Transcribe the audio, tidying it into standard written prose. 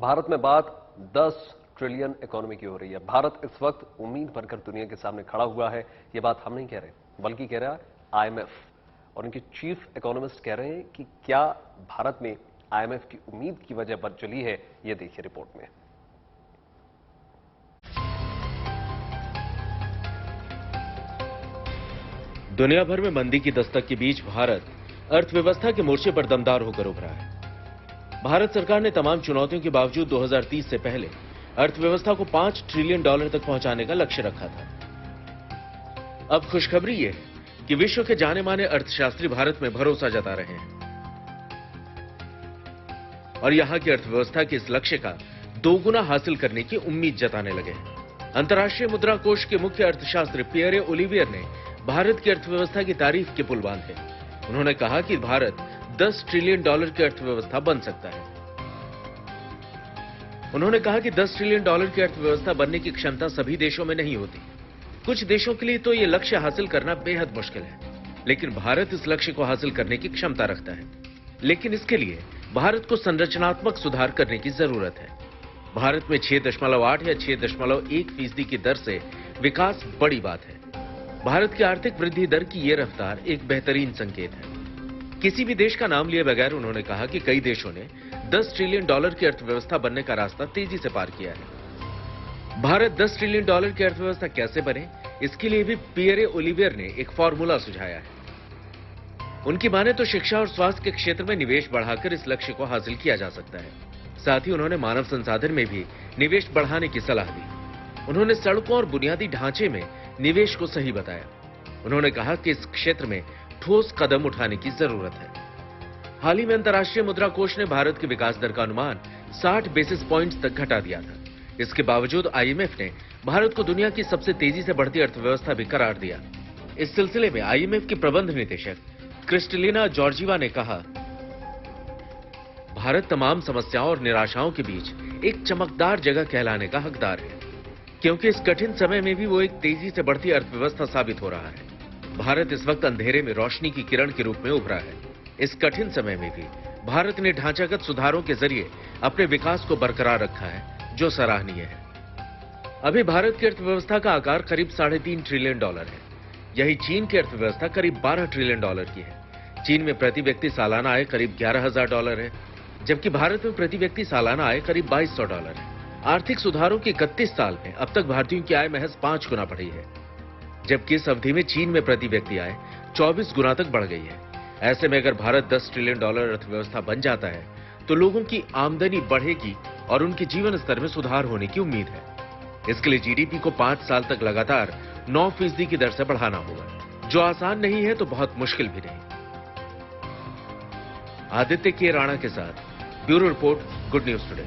भारत में बात 10 trillion economy की हो रही है। भारत इस वक्त उम्मीद भरकर दुनिया के सामने खड़ा हुआ है। ये बात हम नहीं कह रहे, बल्कि कह रहा है आईएमएफ। और उनके चीफ इकोनॉमिस्ट कह रहे हैं कि क्या भारत में आईएमएफ की उम्मीद की वजह बन चली है। ये देखिए रिपोर्ट में। दुनिया भर में मंदी की दस्तक के बीच भारत अर्थव्यवस्था के मोर्चे पर दमदार होकर उभरा है। भारत सरकार ने तमाम चुनौतियों के बावजूद 2030 से पहले अर्थव्यवस्था को $5 ट्रिलियन तक पहुंचाने का लक्ष्य रखा था। अब खुशखबरी यह है कि विश्व के जाने माने अर्थशास्त्री भारत में भरोसा जता रहे हैं और यहां की अर्थव्यवस्था के इस लक्ष्य का दोगुना हासिल करने की उम्मीद जताने लगे हैं। अंतर्राष्ट्रीय मुद्रा कोष के मुख्य अर्थशास्त्री पियरे ओलिवियर ने भारत की अर्थव्यवस्था की तारीफ के पुल बांधे। उन्होंने कहा कि भारत $10 ट्रिलियन की अर्थव्यवस्था बन सकता है। उन्होंने कहा कि $10 ट्रिलियन की अर्थव्यवस्था बनने की क्षमता सभी देशों में नहीं होती। कुछ देशों के लिए तो यह लक्ष्य हासिल करना बेहद मुश्किल है, लेकिन भारत इस लक्ष्य को हासिल करने की क्षमता रखता है। लेकिन इसके लिए भारत को संरचनात्मक सुधार करने की जरूरत है। भारत में 6.8 या 6.1% की दर से विकास बड़ी बात है। भारत की आर्थिक वृद्धि दर की यह रफ्तार एक बेहतरीन संकेत है। किसी भी देश का नाम लिए बगैर उन्होंने कहा कि कई देशों ने $10 ट्रिलियन की अर्थव्यवस्था बनने का रास्ता तेजी से पार किया है। भारत $10 ट्रिलियन की अर्थव्यवस्था कैसे बने, इसके लिए भी पियरे ओलिवियर ने एक फॉर्मूला सुझाया है। उनकी माने तो शिक्षा और स्वास्थ्य के क्षेत्र में निवेश बढ़ाकर इस लक्ष्य को हासिल किया जा सकता है। साथ ही उन्होंने मानव संसाधन में भी निवेश बढ़ाने की सलाह दी। उन्होंने सड़कों और बुनियादी ढांचे में निवेश को सही बताया। उन्होंने कहा कि इस क्षेत्र में ठोस कदम उठाने की जरूरत है। हाल ही में अंतर्राष्ट्रीय मुद्रा कोष ने भारत के विकास दर का अनुमान 60 बेसिस पॉइंट्स तक घटा दिया था। इसके बावजूद आईएमएफ ने भारत को दुनिया की सबसे तेजी से बढ़ती अर्थव्यवस्था भी करार दिया। इस सिलसिले में आईएमएफ की प्रबंध निदेशक क्रिस्टलिना जॉर्जीवा ने कहा, भारत तमाम समस्याओं और निराशाओं के बीच एक चमकदार जगह कहलाने का हकदार है, क्योंकि इस कठिन समय में भी वो एक तेजी से बढ़ती अर्थव्यवस्था साबित हो रहा है। भारत इस वक्त अंधेरे में रोशनी की किरण के रूप में उभरा है। इस कठिन समय में भी भारत ने ढांचागत सुधारों के जरिए अपने विकास को बरकरार रखा है, जो सराहनीय है। अभी भारत की अर्थव्यवस्था का आकार करीब $3.5 ट्रिलियन है। यही चीन की अर्थव्यवस्था करीब $12 ट्रिलियन की है। चीन में प्रति व्यक्ति सालाना आय करीब $11,000 है, जबकि भारत में प्रति व्यक्ति सालाना आय करीब $2,200 है। आर्थिक सुधारों के 31 साल में अब तक भारतीयों की आय महज 5 गुना बढ़ी है, जबकि इस अवधि में चीन में प्रति व्यक्ति आय 24 गुना तक बढ़ गई है। ऐसे में अगर भारत $10 ट्रिलियन अर्थव्यवस्था बन जाता है तो लोगों की आमदनी बढ़ेगी और उनके जीवन स्तर में सुधार होने की उम्मीद है। इसके लिए जीडीपी को 5 साल तक लगातार 9% की दर से बढ़ाना होगा, जो आसान नहीं है तो बहुत मुश्किल भी नहीं। आदित्य के राणा के साथ bureau report, good news today.